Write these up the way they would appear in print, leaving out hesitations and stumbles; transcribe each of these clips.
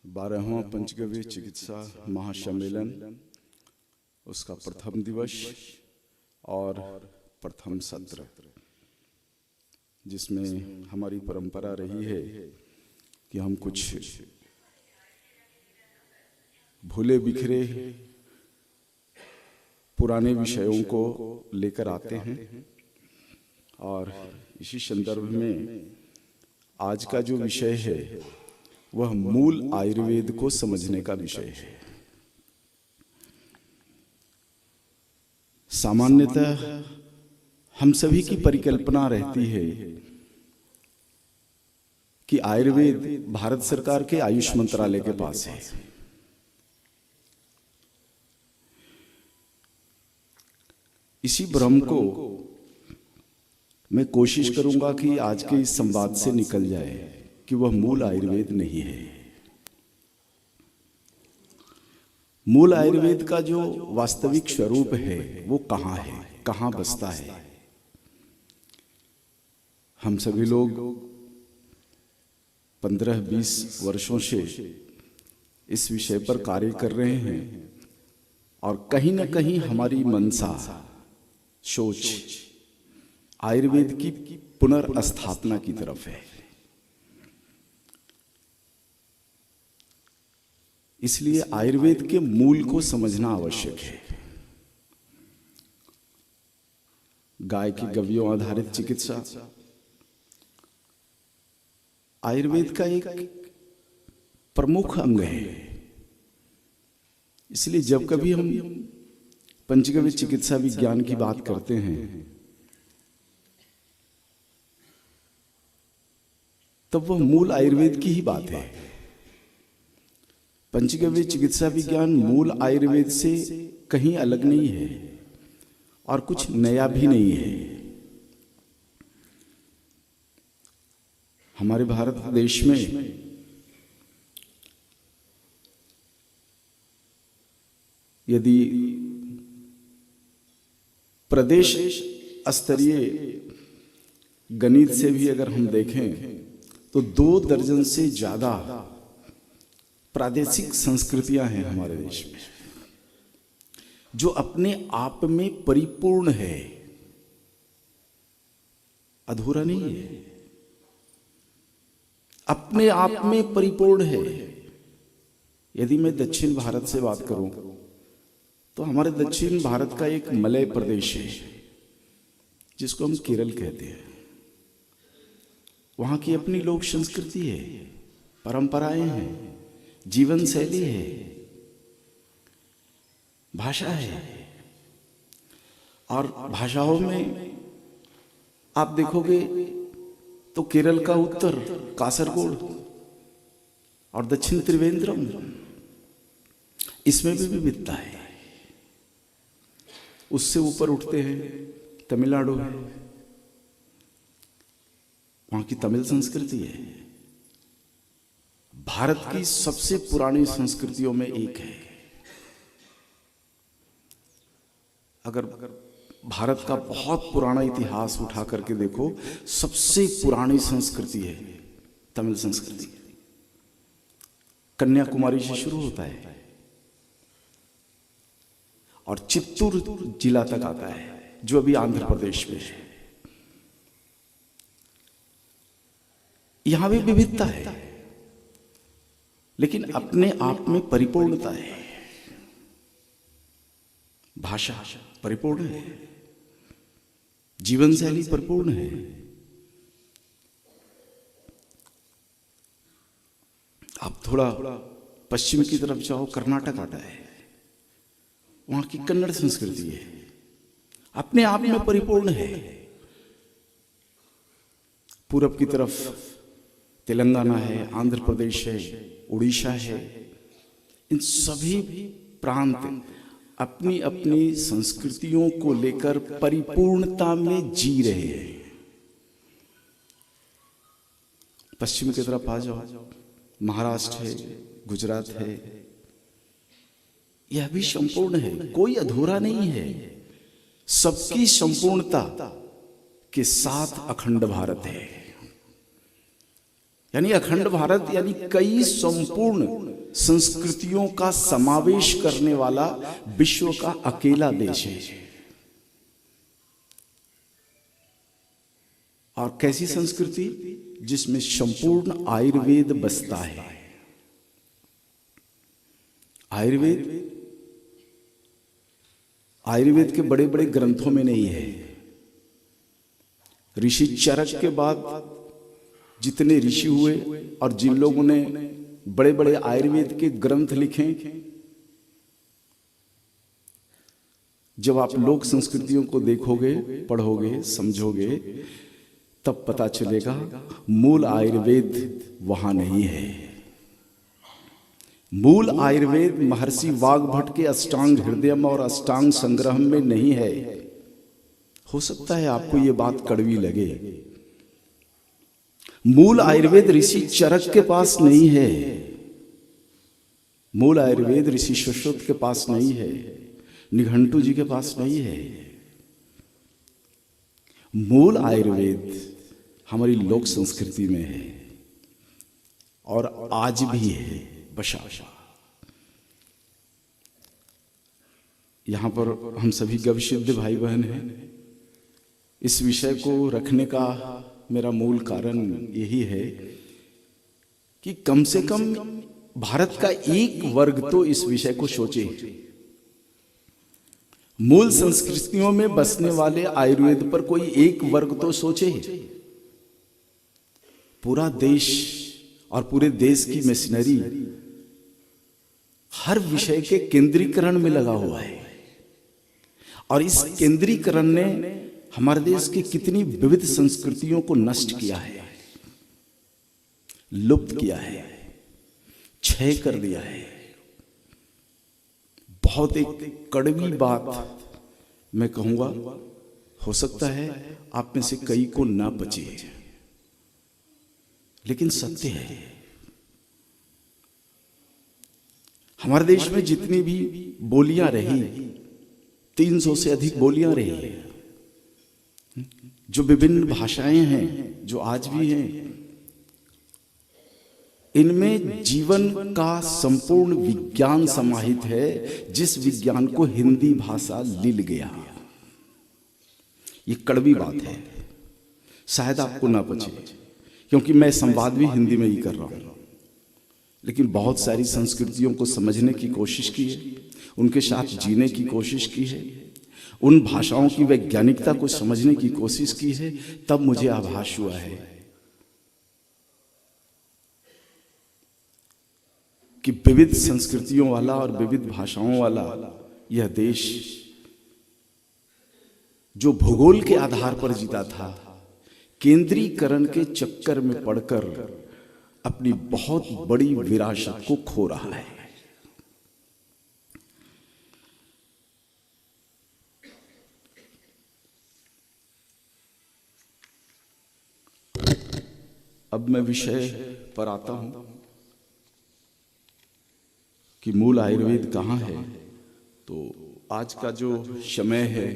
12वां पंचगव्य चिकित्सा महासम्मेलन उसका प्रथम दिवस और प्रथम सत्र, जिसमें हमारी परंपरा रही है कि हम कुछ भूले बिखरे पुराने विषयों को लेकर आते हैं। और इसी संदर्भ में आज का जो विषय है वह मूल आयुर्वेद को समझने का विषय है। सामान्यतः हम सभी की परिकल्पना रहती है कि आयुर्वेद भारत सरकार के आयुष मंत्रालय के पास है। इसी भ्रम को मैं कोशिश करूंगा कि आज के इस संवाद से निकल जाए कि वह मूल आयुर्वेद नहीं है। मूल आयुर्वेद का जो वास्तविक स्वरूप है वो कहाँ है, कहाँ बसता है। हम सभी लोग 15-20 वर्षों से इस विषय पर कार्य कर रहे हैं और कहीं ना कहीं हमारी मनसा सोच आयुर्वेद की पुनर्स्थापना की तरफ है। इसलिए आयुर्वेद के मूल को समझना आवश्यक है। गाय की गव्यों आधारित चिकित्सा आयुर्वेद का एक प्रमुख अंग है। इसलिए जब कभी हम पंचगव्य चिकित्सा विज्ञान की बात करते हैं तब वह मूल आयुर्वेद की ही बात है। पंचगव्य चिकित्सा विज्ञान मूल आयुर्वेद से कहीं अलग नहीं है और कुछ नया भी नहीं है। हमारे भारत देश में यदि प्रदेश स्तरीय गणित से भी अगर हम देखें तो 2 दर्जन से ज्यादा प्रादेशिक संस्कृतियां हैं हमारे देश में, जो अपने आप में परिपूर्ण है, अधूरा नहीं है, अपने आप में परिपूर्ण है। यदि मैं दक्षिण भारत से बात करूं तो हमारे दक्षिण भारत का एक मलय प्रदेश है जिसको हम केरल कहते हैं। वहां की अपनी लोक संस्कृति है, परंपराएं हैं, जीवन शैली है, भाषा है। और भाषाओं में आप देखोगे तो केरल का उत्तर कासरगोड और दक्षिण त्रिवेंद्रम, इसमें भी विविधता है। उससे ऊपर उठते हैं तमिलनाडु है, वहां की तमिल संस्कृति है। भारत की सबसे पुरानी संस्कृतियों में एक है। अगर भारत का बहुत पुराना इतिहास उठा करके देखो, सबसे पुरानी संस्कृति है तमिल संस्कृति। कन्याकुमारी से शुरू होता है और चित्तूर जिला तक आता है, जो अभी आंध्र प्रदेश में है। यहां भी विविधता है, लेकिन अपने आप में परिपूर्णता है। भाषा परिपूर्ण है, जीवन शैली परिपूर्ण है। आप थोड़ा पश्चिम की तरफ जाओ, कर्नाटक आता है, वहां की कन्नड़ संस्कृति है, अपने आप में परिपूर्ण है। पूरब की तरफ तेलंगाना है, आंध्र प्रदेश है, उड़ीसा है। इन सभी प्रांत अपनी अपनी संस्कृतियों को लेकर परिपूर्णता में जी रहे हैं। पश्चिम की तरफ आ जाओ, महाराष्ट्र है, गुजरात है, यह भी संपूर्ण है, कोई अधूरा नहीं है। सबकी संपूर्णता के साथ अखंड भारत है। यानी अखंड भारत यानी कई संपूर्ण संस्कृतियों का समावेश करने वाला विश्व का अकेला देश है। और कैसी संस्कृति? जिसमें संपूर्ण आयुर्वेद बसता है। आयुर्वेद के बड़े बड़े ग्रंथों में नहीं है। ऋषि चरक के बाद जितने ऋषि हुए और जिन लोगों ने बड़े बड़े आयुर्वेद के ग्रंथ लिखे, जब आप लोक संस्कृतियों को देखोगे, पढ़ोगे, समझोगे, तब पता चलेगा मूल आयुर्वेद वहां नहीं है। मूल आयुर्वेद महर्षि वाग्भट के अष्टांग हृदयम और अष्टांग संग्रहम में नहीं है। हो सकता है आपको ये बात कड़वी लगे। मूल आयुर्वेद ऋषि चरक के पास नहीं है। मूल आयुर्वेद ऋषि सुश्रुत के पास नहीं है। निघंटू जी के पास नहीं है। मूल आयुर्वेद हमारी लोक संस्कृति में है और आज भी है बशा। यहां पर हम सभी गविसिद्ध भाई बहन हैं। इस विषय को रखने का मेरा मूल कारण यही है कि कम से कम भारत का एक वर्ग तो इस विषय को सोचे। मूल संस्कृतियों में बसने वाले आयुर्वेद पर कोई एक वर्ग तो सोचे। पूरा देश और पूरे देश की मशीनरी हर विषय के केंद्रीकरण में लगा हुआ है और इस केंद्रीकरण ने हमारे देश की कितनी विविध संस्कृतियों को नष्ट किया है, लुप्त किया है, क्षय कर दिया है। बहुत एक कड़वी बात मैं कहूंगा, हो सकता है आप में से कई को ना बचे, लेकिन सत्य है। हमारे देश में जितनी भी बोलियां रही, 300 से अधिक बोलियां रही, जो विभिन्न भाषाएं हैं, जो आज भी हैं, इनमें जीवन का संपूर्ण विज्ञान समाहित है, जिस विज्ञान को हिंदी भाषा लील गया। ये कड़वी बात है, शायद आपको ना पचे, क्योंकि मैं संवाद भी हिंदी में ही कर रहा हूं, लेकिन बहुत सारी संस्कृतियों को समझने की कोशिश की है, उनके साथ जीने की कोशिश की है, उन भाषाओं की वैज्ञानिकता को समझने की कोशिश की है, तब मुझे आभास हुआ है कि विविध संस्कृतियों वाला और विविध भाषाओं वाला यह देश जो भूगोल के आधार पर जीता था, केंद्रीकरण के चक्कर में पड़कर अपनी बहुत बड़ी विरासत को खो रहा है। अब मैं विषय पर आता हूं कि मूल आयुर्वेद कहाँ है। तो आज का जो समय है,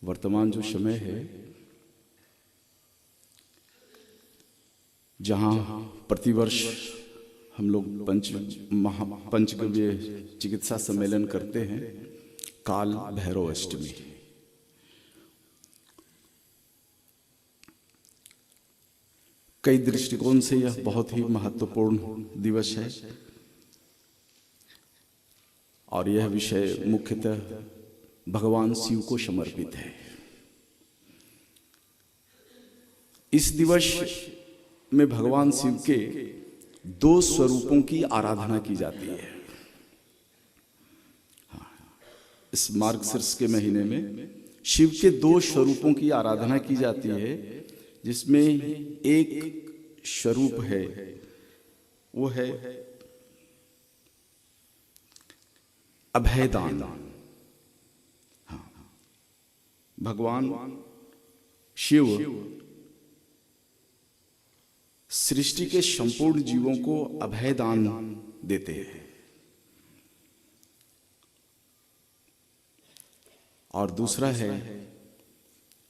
वर्तमान जो समय है, जहाँ प्रतिवर्ष हम लोग पंचगव्य चिकित्सा सम्मेलन करते हैं, काल भैरव अष्टमी। कई दृष्टिकोण से यह बहुत ही महत्वपूर्ण दिवस है और यह विषय मुख्यतः भगवान शिव को समर्पित है। इस दिवस में भगवान शिव के 2 स्वरूपों की आराधना की जाती है। इस मार्गशीर्ष के महीने में शिव के 2 स्वरूपों की आराधना की जाती है, जिसमें एक स्वरूप है, वो है अभयदान। भगवान शिव सृष्टि के संपूर्ण जीवों को अभयदान देते हैं और दूसरा है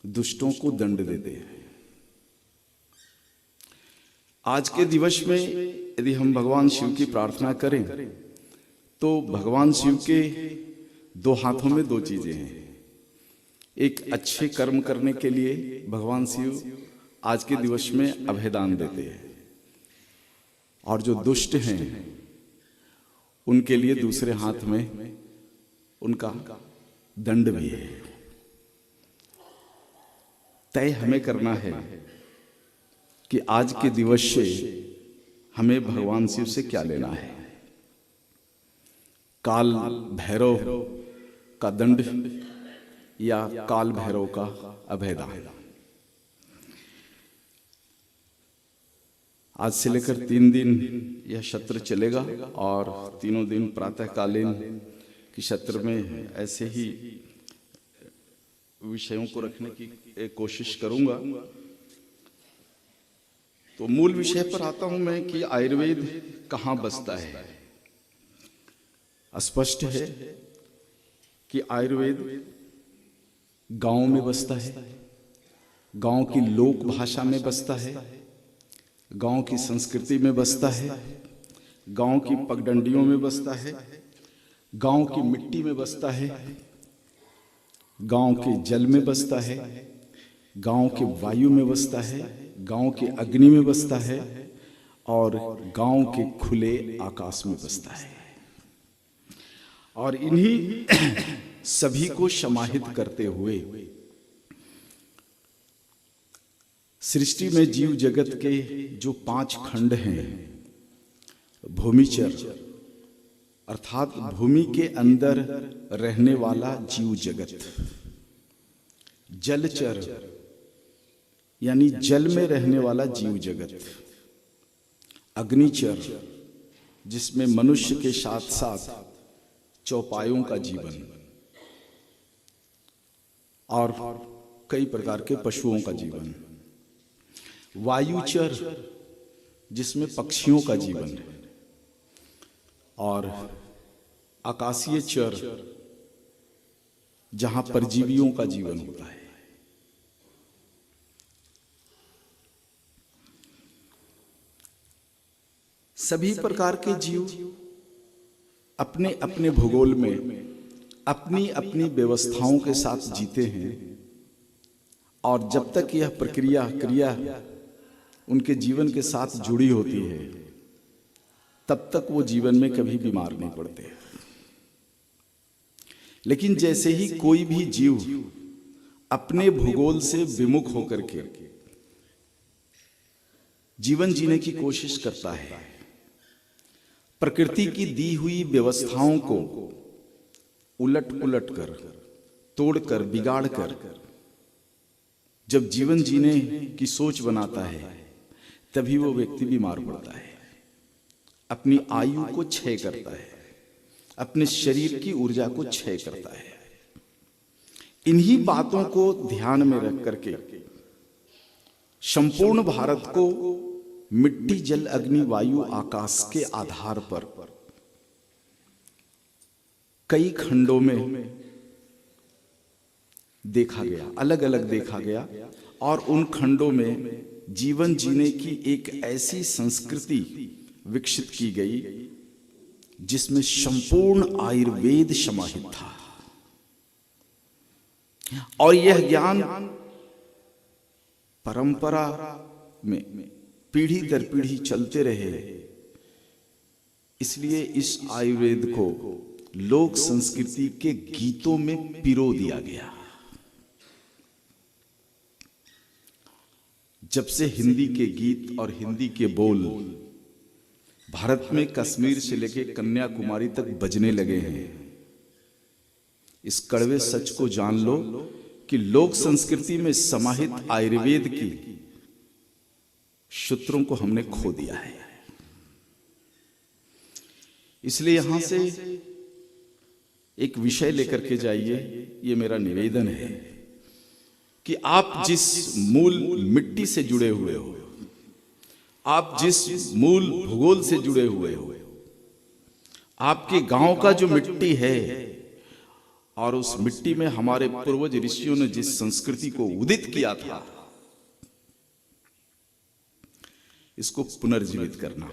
दुष्टों को दंड देते हैं। आज के दिवस में यदि हम भगवान शिव की प्रार्थना करें तो भगवान शिव के दो हाथों में दो चीजें हैं। एक अच्छे कर्म करने के लिए भगवान शिव आज के दिवस में अभयदान देते हैं, और जो दुष्ट हैं उनके लिए दूसरे हाथ में उनका दंड भी है। तय हमें करना है कि आज के दिवस से हमें भगवान शिव से क्या लेना है। काल भैरव का दंड या काल भैरव का अभयदान। आज से लेकर 3 दिन यह सत्र चलेगा और तीनों दिन प्रातःकालीन की सत्र में ऐसे ही विषयों को रखने की कोशिश करूंगा। तो मूल विषय पर आता हूं मैं कि आयुर्वेद कहां बसता है। स्पष्ट है कि आयुर्वेद गांव में बसता है, गांव की लोक भाषा में बसता है, गांव की संस्कृति में बसता है, गांव की पगडंडियों में बसता है, गांव की मिट्टी में बसता है, गांव के जल में बसता है, गांव के वायु में बसता है, गांव के अग्नि में बसता है और गांव के खुले आकाश में बसता है। और इन्हीं सभी को समाहित करते हुए सृष्टि में जीव जगत के जो 5 खंड हैं, भूमिचर अर्थात भूमि के अंदर रहने वाला जीव जगत, जलचर यानी जल में रहने वाला जीव जगत, अग्निचर जिसमें मनुष्य के साथ साथ चौपायों का जीवन और कई प्रकार के पशुओं का जीवन, वायुचर जिसमें पक्षियों का जीवन, और आकाशीय चर जहां परजीवियों का जीवन होता है। सभी प्रकार के जीव अपने अपने भूगोल में अपनी अपनी व्यवस्थाओं के साथ जीते हैं, और जब तक यह प्रक्रिया क्रिया उनके जीवन के साथ जुड़ी होती है तब तक वो जीवन में कभी बीमार नहीं पड़ते। लेकिन जैसे ही कोई भी जीव अपने भूगोल से विमुख होकर के जीवन जीने की कोशिश करता है, प्रकृति की दी हुई व्यवस्थाओं को उलट पुलट कर, तोड़कर, बिगाड़ कर जब जीवन जीने की सोच बनाता है तभी वो व्यक्ति बीमार पड़ता है, अपनी आयु को क्षय करता है, अपने शरीर की ऊर्जा को क्षय करता है। इन्हीं बातों को ध्यान में रख करके संपूर्ण भारत को मिट्टी, जल, अग्नि, वायु, आकाश के आधार पर कई खंडों में देखा गया, अलग अलग देखा गया, और उन खंडों में जीवन जीने की एक ऐसी संस्कृति विकसित की गई जिसमें संपूर्ण आयुर्वेद समाहित था। और यह ज्ञान परंपरा में पीढ़ी दर पीढ़ी चलते रहे, इसलिए इस आयुर्वेद को लोक संस्कृति के गीतों में पिरो दिया गया। जब से हिंदी के गीत और हिंदी के बोल भारत में कश्मीर से लेकर कन्याकुमारी तक बजने लगे हैं, इस कड़वे सच को जान लो कि लोक संस्कृति में समाहित आयुर्वेद की सूत्रों को हमने खो दिया है। इसलिए यहां से एक विषय लेकर के जाइए, ये मेरा निवेदन है कि आप जिस मूल मिट्टी से जुड़े हुए हो, आप जिस मूल भूगोल से जुड़े हुए हो, आपके गांव का जो मिट्टी है, और उस मिट्टी में हमारे पूर्वज ऋषियों ने जिस संस्कृति को उदित किया था, इसको पुनर्जीवित करना।